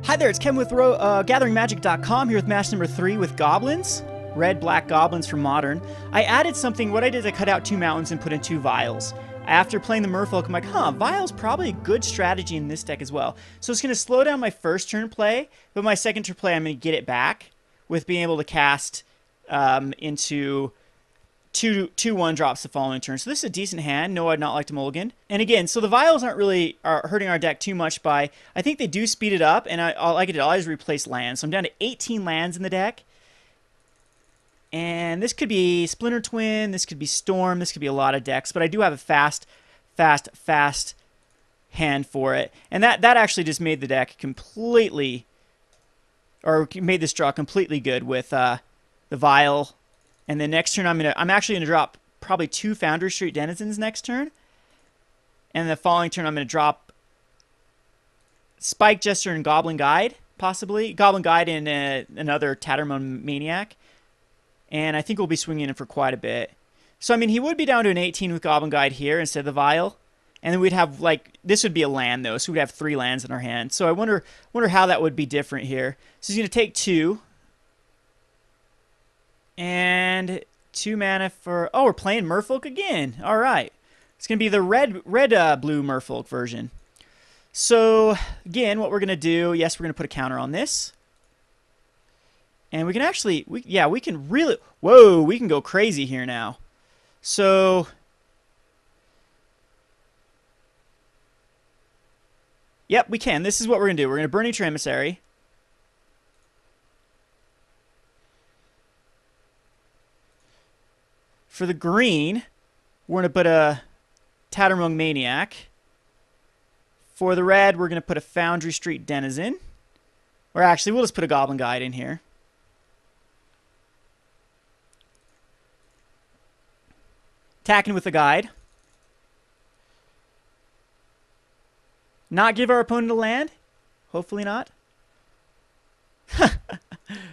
Hi there, it's Ken with GatheringMagic.com here with match number 3 with Goblins. Red, black Goblins from Modern. I added something. What I did is I cut out 2 mountains and put in 2 vials. After playing the Merfolk, I'm like, vial's probably a good strategy in this deck as well. So it's going to slow down my first turn play, but my second turn play, I'm going to get it back with being able to cast into two 1-drops the following turn. So this is a decent hand. No, I'd not like to mulligan. And again, so the vials aren't really hurting our deck too much by, I think they do speed it up, and all I can do, I'll always replace lands. So I'm down to 18 lands in the deck. And this could be Splinter Twin, this could be Storm, this could be a lot of decks, but I do have a fast hand for it. And that actually just made the deck completely, or made this draw completely good with the Vial. And then next turn I'm actually gonna drop probably 2 Foundry Street Denizens next turn. And the following turn I'm gonna drop Spike Jester and Goblin Guide, possibly. Goblin Guide and another Tattermunge Maniac. And I think we'll be swinging in for quite a bit. So, I mean, he would be down to an 18 with Goblin Guide here instead of the Vial. And then we'd have, like, this would be a land, though. So we'd have 3 lands in our hand. So I wonder how that would be different here. So he's going to take 2. And 2 mana for... Oh, we're playing Merfolk again. All right. It's going to be the red-blue Merfolk version. So, again, what we're going to do... Yes, we're going to put a counter on this. And we can actually, we can really, whoa, we can go crazy here now. So, yep, we can. This is what we're going to do. We're going to Burning-Tree Emissary. For the green, we're going to put a Tattermunge Maniac. For the red, we're going to put a Foundry Street Denizen. Or actually, we'll just put a Goblin Guide in here. Attacking with the guide. Not give our opponent a land? Hopefully not.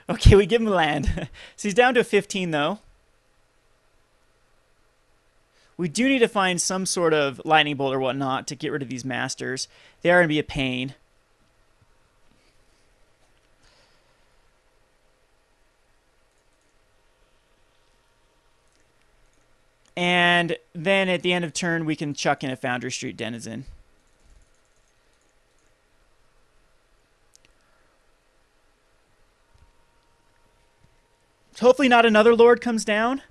Okay, we give him a land. So he's down to a 15, though. We do need to find some sort of lightning bolt or whatnot to get rid of these masters. They are going to be a pain. And then at the end of turn, we can chuck in a Foundry Street Denizen. Hopefully not another Lord comes down.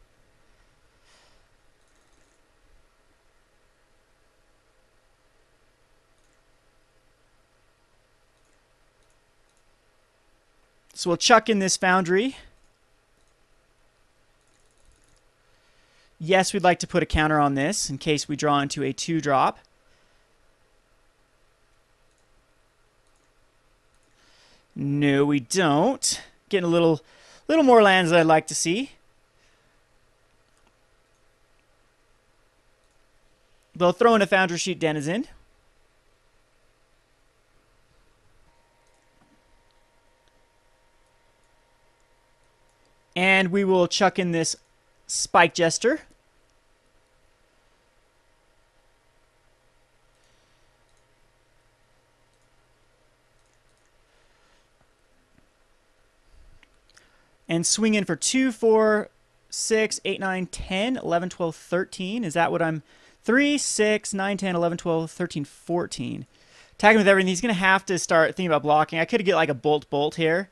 So we'll chuck in this Foundry. Yes, we'd like to put a counter on this in case we draw into a 2-drop. No, we don't. Getting a little more lands that I'd like to see. They'll throw in a Foundry Street Denizen. And we will chuck in this Spike Jester. And swing in for 2, 4, 6, 8, 9, 10, 11, 12, 13. Is that what I'm... 3, 6, 9, 10, 11, 12, 13, 14. Attacking with everything. He's going to have to start thinking about blocking. I could get like a bolt here.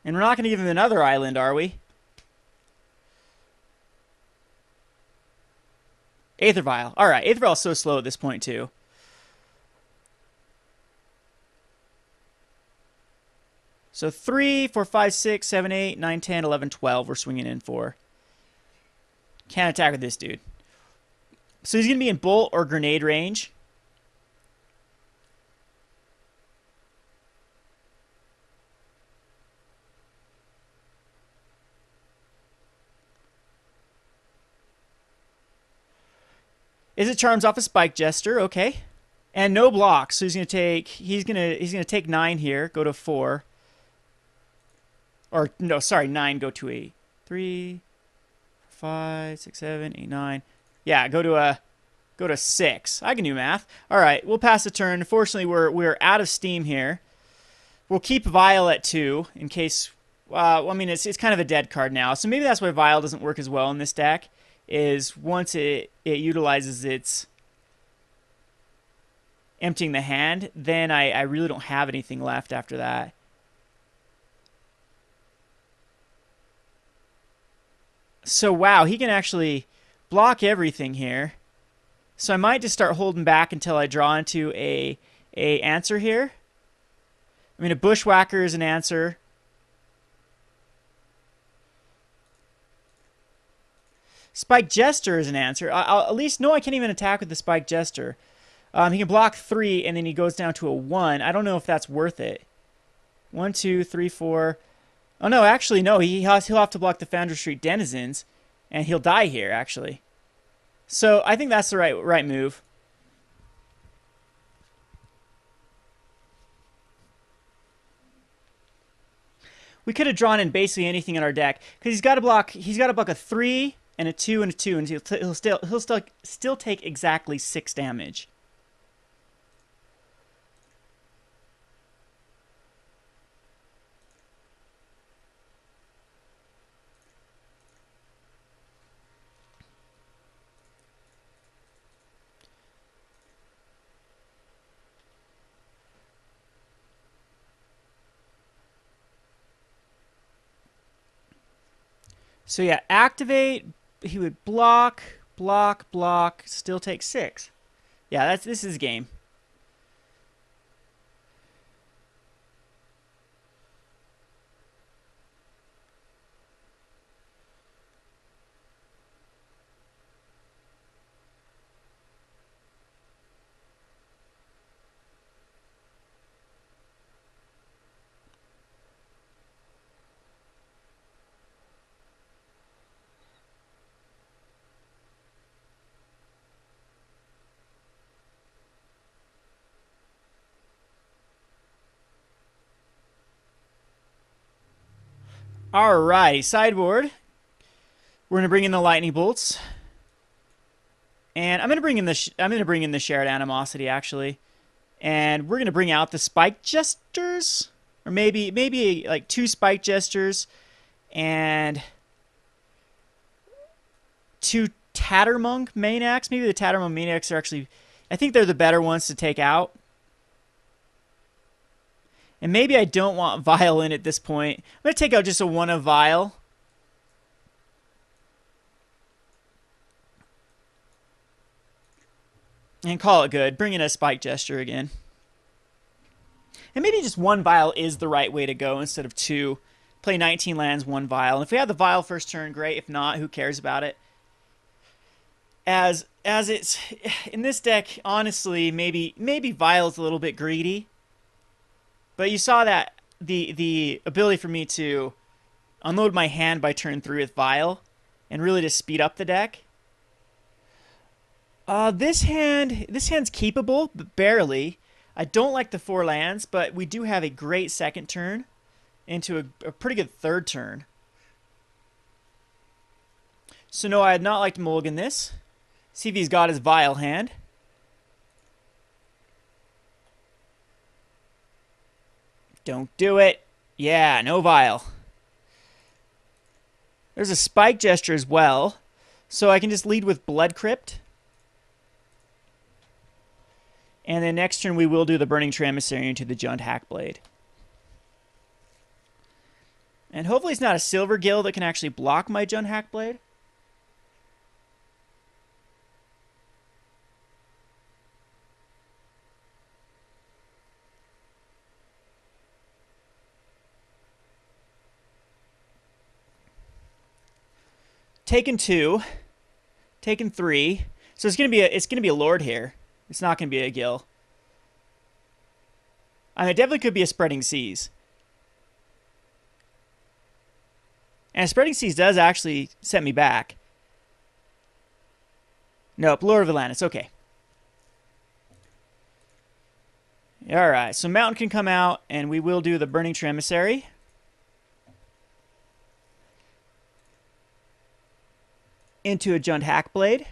And we're not going to give him another island, are we? Aether Vial. All right, Aether Vial is so slow at this point, too. So 3, 4, 5, 6, 7, 8, 9, 10, 11, 12 we're swinging in for. Can't attack with this dude. So he's going to be in bolt or grenade range. Is it charms off a Spike Jester? Okay. And no blocks. So he's going to take 9 here, go to 4. Or no, sorry, 9 go to a 3, 5, 6, 7, 8, 9. Yeah, go to Go to 6. I can do math. All right, we'll pass the turn. Unfortunately, we're out of steam here. We'll keep Vial at 2 in case... well, I mean, it's kind of a dead card now. So maybe that's why Vial doesn't work as well in this deck, is once it utilizes its emptying the hand, then I really don't have anything left after that. So, wow, he can actually block everything here. So I might just start holding back until I draw into a answer here. I mean, a Bushwacker is an answer. Spike Jester is an answer. I'll at least know I can't even attack with the Spike Jester. He can block 3, and then he goes down to a 1. I don't know if that's worth it. 1, 2, 3, 4. Oh, no, actually, no. He'll have to block the Foundry Street Denizens, and he'll die here, actually. So I think that's the right move. We could have drawn in basically anything in our deck, because he's got to block a 3 and a 2 and a 2, and he'll still take exactly 6 damage. So yeah, activate, he would block, still take 6. Yeah, this is game. Alrighty, sideboard. We're gonna bring in the lightning bolts, and I'm gonna bring in the shared animosity actually, and we're gonna bring out the Spike Jesters, or maybe like 2 Spike Jesters, and 2 Tattermunge Maniacs. Maybe the Tattermunge Maniacs are actually, I think they're the better ones to take out. And maybe I don't want Vial in at this point. I'm going to take out just a 1 of Vial. And call it good. Bring in a Spike Jester again. And maybe just 1 Vial is the right way to go instead of 2. Play 19 lands, 1 Vial. And if we have the Vial first turn, great. If not, who cares about it? As it's... In this deck, honestly, maybe Vial's a little bit greedy. But you saw that the ability for me to unload my hand by turn 3 with Vial and really just speed up the deck. This hand's keepable, but barely. I don't like the 4 lands, but we do have a great second turn into a pretty good third turn. So no, I'd not like to mulligan this. See if he's got his Vial hand. Don't do it. Yeah, no Vial. There's a Spike Jester as well. So I can just lead with Blood Crypt. And then next turn we will do the Burning-Tree Emissary into the Jund Hackblade. And hopefully it's not a Silver Gill that can actually block my Jund Hackblade. Taken 2, taken 3. So it's gonna be a Lord here. It's not gonna be a Gill. I mean, it definitely could be a Spreading Seas. And Spreading Seas does actually set me back. Nope, Lord of Atlantis. Okay. All right, so Mountain can come out, and we will do the Burning-Tree Emissary. Into a Jund Hackblade.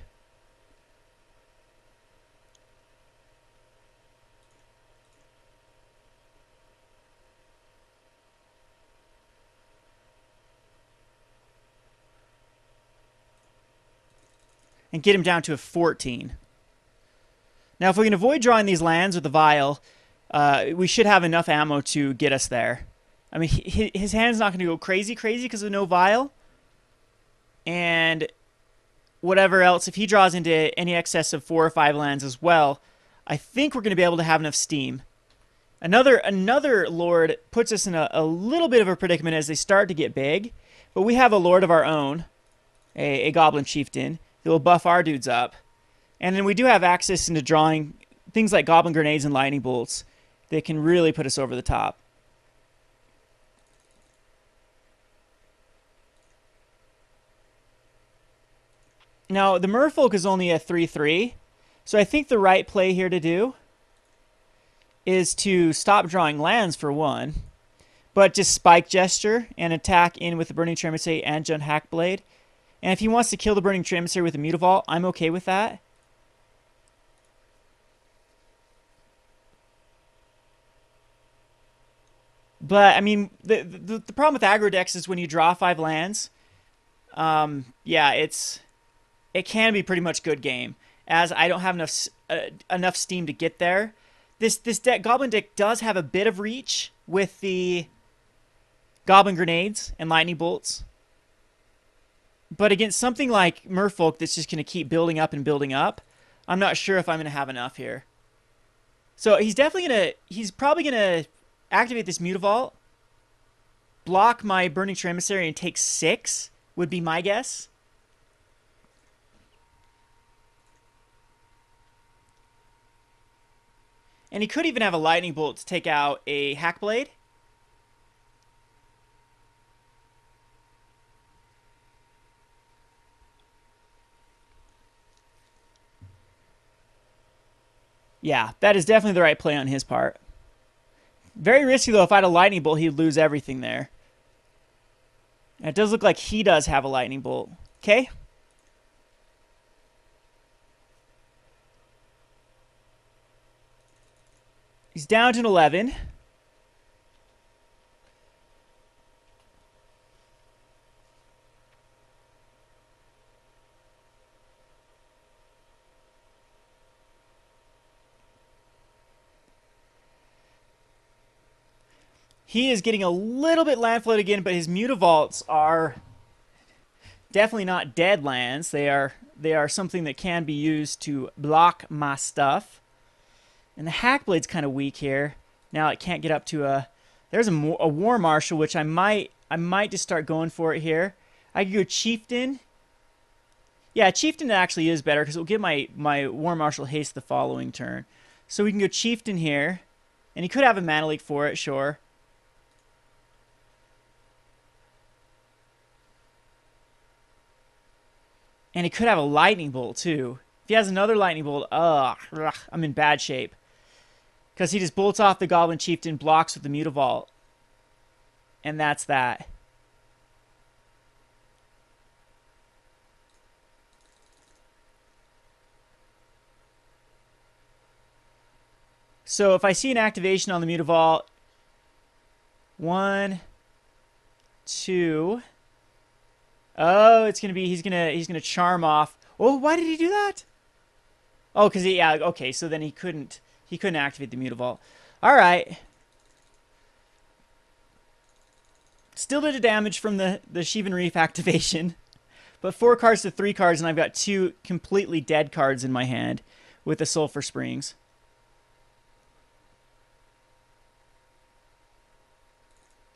and get him down to a 14. Now, if we can avoid drawing these lands with the Vial, we should have enough ammo to get us there. I mean, his hand's not going to go crazy because of no Vial. And whatever else, if he draws into any excess of 4 or 5 lands as well, I think we're going to be able to have enough steam. Another Lord puts us in a little bit of a predicament as they start to get big. But we have a Lord of our own, a Goblin Chieftan, that will buff our dudes up. And then we do have access into drawing things like Goblin Grenades and Lightning Bolts that can really put us over the top. Now, the Merfolk is only a 3/3, so I think the right play here to do is to stop drawing lands for one, but just Spike Jester and attack in with the Burning-Tree Emissary and Jund Hackblade. And if he wants to kill the Burning-Tree Emissary with a Mutavault, I'm okay with that. But, I mean, the problem with aggro decks is when you draw 5 lands, yeah, it can be pretty much good game, as I don't have enough steam to get there. This deck, Goblin deck, does have a bit of reach with the Goblin Grenades and Lightning Bolts. But against something like Merfolk that's just going to keep building up and building up, I'm not sure if I'm going to have enough here. So he's probably going to activate this Mutavault, block my Burning-Tree Emissary, and take 6, would be my guess. And he could even have a Lightning Bolt to take out a Hackblade. Yeah, that is definitely the right play on his part. Very risky, though. If I had a Lightning Bolt, he'd lose everything there. And it does look like he does have a Lightning Bolt. Okay. He's down to an 11. He is getting a little bit land float again, but his Mutavaults are definitely not dead lands. They are something that can be used to block my stuff. And the Hackblade's kind of weak here. Now it can't get up to a... There's a War Marshall, which I might just start going for it here. I could go Chieftain. Yeah, Chieftain actually is better because it'll give my War Marshall haste the following turn. So we can go Chieftain here. And he could have a Mana Leak for it, sure. And he could have a Lightning Bolt, too. If he has another Lightning Bolt, I'm in bad shape. Because he just bolts off the Goblin Chieftain, blocks with the Mutavault. And that's that. So if I see an activation on the Mutavault, 1, 2... Oh, it's gonna be he's gonna charm off. Oh, why did he do that? Oh, because yeah, okay, so then he couldn't activate the Mutavault. All right. Still did a damage from the Sheevan Reef activation, but 4 cards to 3 cards, and I've got 2 completely dead cards in my hand with the Sulfurous Springs.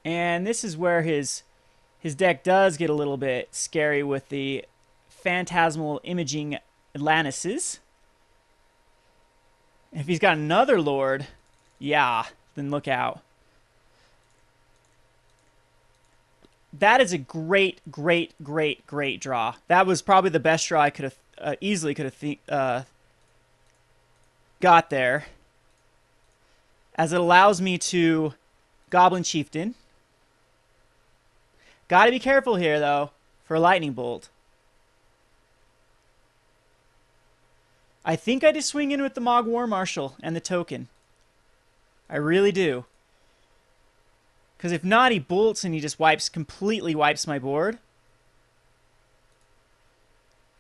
And this is where his deck does get a little bit scary with the Phantasmal Imaging Atlantises. If he's got another Lord, yeah, then look out. That is a great draw. That was probably the best draw I could have easily got there, as it allows me to Goblin Chieftain. Got to be careful here, though, for a Lightning Bolt. I think I just swing in with the Mogg War Marshall and the token. I really do. Because if not, he bolts and he just completely wipes my board.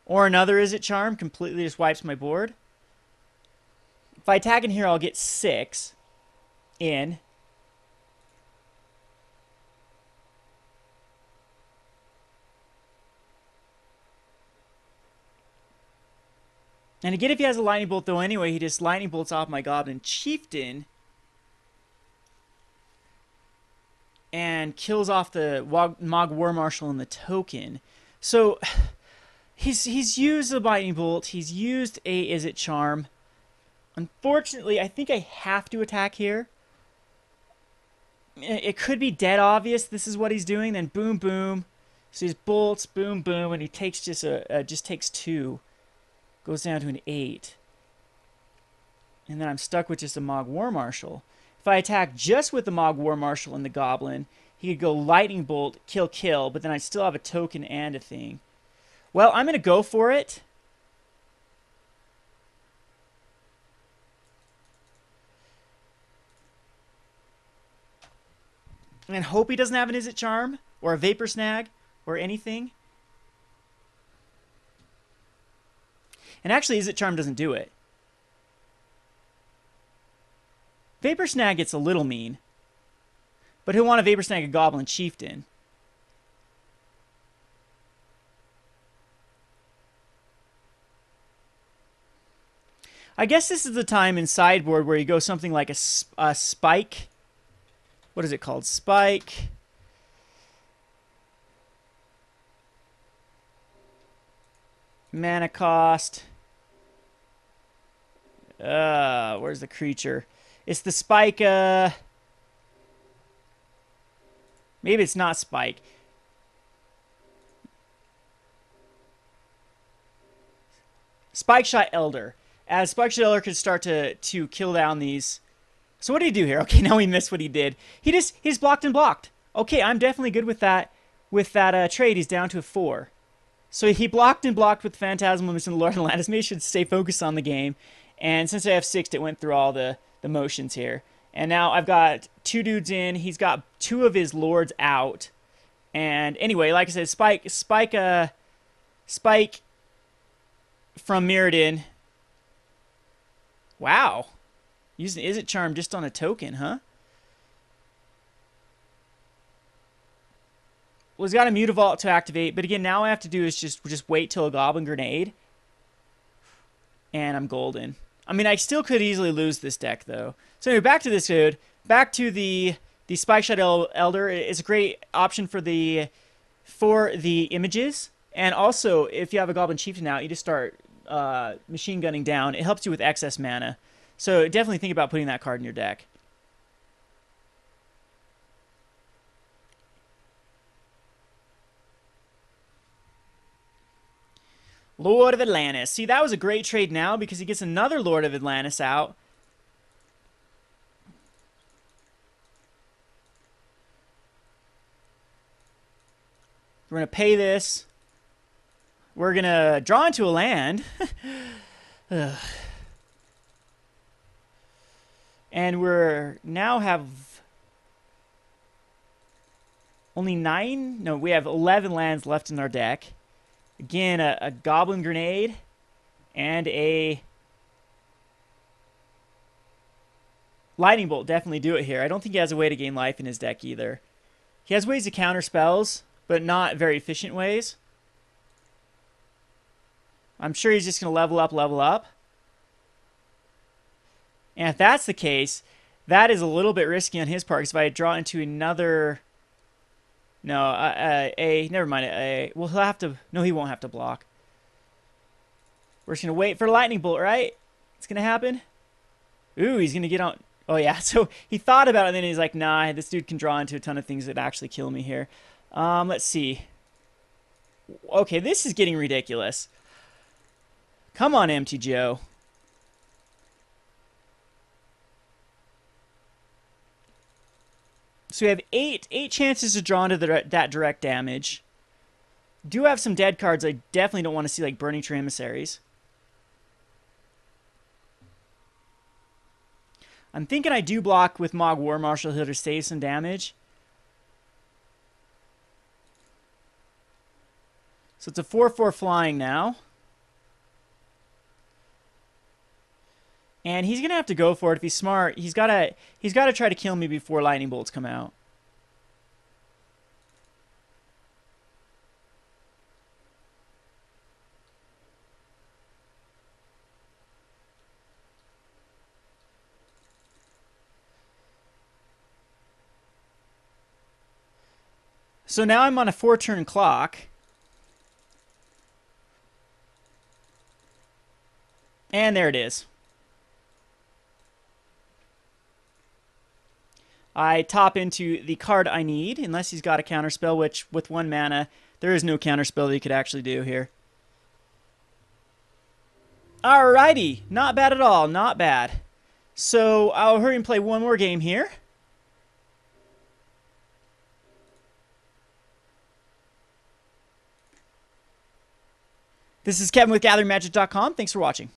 Or another Is It Charm completely just wipes my board. If I attack in here, I'll get 6 in. And again, if he has a Lightning Bolt, though, anyway, he just Lightning Bolts off my Goblin Chieftan. And kills off the Mogg War Marshall and the token. So, he's used a Lightning Bolt. He's used a Is It Charm. Unfortunately, I think I have to attack here. It could be dead obvious this is what he's doing. Then boom, boom. So he's bolts, boom, boom, and he takes just takes 2. Goes down to an 8. And then I'm stuck with just a Mogg War Marshall. If I attack just with the Mogg War Marshall and the Goblin, he could go Lightning Bolt, kill, kill, but then I still have a token and a thing. Well, I'm going to go for it. And hope he doesn't have an Is It Charm or a Vapor Snag or anything. And actually, Is It Charm doesn't do it. Vapor Snag gets a little mean. But he'll want to Vapor Snag a Goblin Chieftan. I guess this is the time in Sideboard where you go something like a Spike. What is it called? Spike. Mana cost. Where's the creature? It's the Spike, maybe it's not Spike. Spike Shot Elder. As Spike Shot Elder could start to kill down these. So what did he do here? Okay, now we missed what he did. He just blocked and blocked. Okay, I'm definitely good with that. With that trade, he's down to a 4. So he blocked and blocked with Phantasmal Mist and Lord of Atlantis. Maybe I should stay focused on the game. And since I have 6, it went through all the motions here. And now I've got 2 dudes in. He's got 2 of his lords out. And anyway, like I said, Spike from Mirrodin. Wow. Using Is It Charm just on a token, huh? Well, he's got a Mutavault to activate, but again, now all I have to do is just wait till a Goblin Grenade. And I'm golden. I mean, I still could easily lose this deck, though. So anyway, back to this dude. Back to the Spike Shot Elder. It's a great option for the images. And also, if you have a Goblin Chieftain out, you just start machine gunning down. It helps you with excess mana. So definitely think about putting that card in your deck. Lord of Atlantis. See, that was a great trade now because he gets another Lord of Atlantis out. We're going to pay this. We're going to draw into a land. And we're now have only 9. No, we have 11 lands left in our deck. Again, a Goblin Grenade and a Lightning Bolt definitely do it here. I don't think he has a way to gain life in his deck either. He has ways to counter spells, but not very efficient ways. I'm sure he's just going to level up. And if that's the case, that is a little bit risky on his part, because if I draw into another... No, never mind. Well, he'll have to... No, he won't have to block. We're just going to wait for Lightning Bolt, right? It's going to happen. Ooh, he's going to get on... Oh, yeah. So he thought about it, and then he's like, nah, this dude can draw into a ton of things that actually kill me here. Let's see. Okay, this is getting ridiculous. Come on, MTGO. So we have eight chances to draw into that direct damage. Do have some dead cards I definitely don't want to see, like Burning-Tree Emissaries. I'm thinking I do block with Mogg War Marshall here to save some damage. So it's a 4/4 flying now. And he's gonna have to go for it if he's smart. He's gotta try to kill me before lightning bolts come out. So now I'm on a 4-turn clock. And there it is. I top into the card I need, unless he's got a counterspell, which with 1 mana, there is no counterspell that he could actually do here. Alrighty, not bad at all, not bad. So I'll hurry and play one more game here. This is Kevin with GatheringMagic.com. Thanks for watching.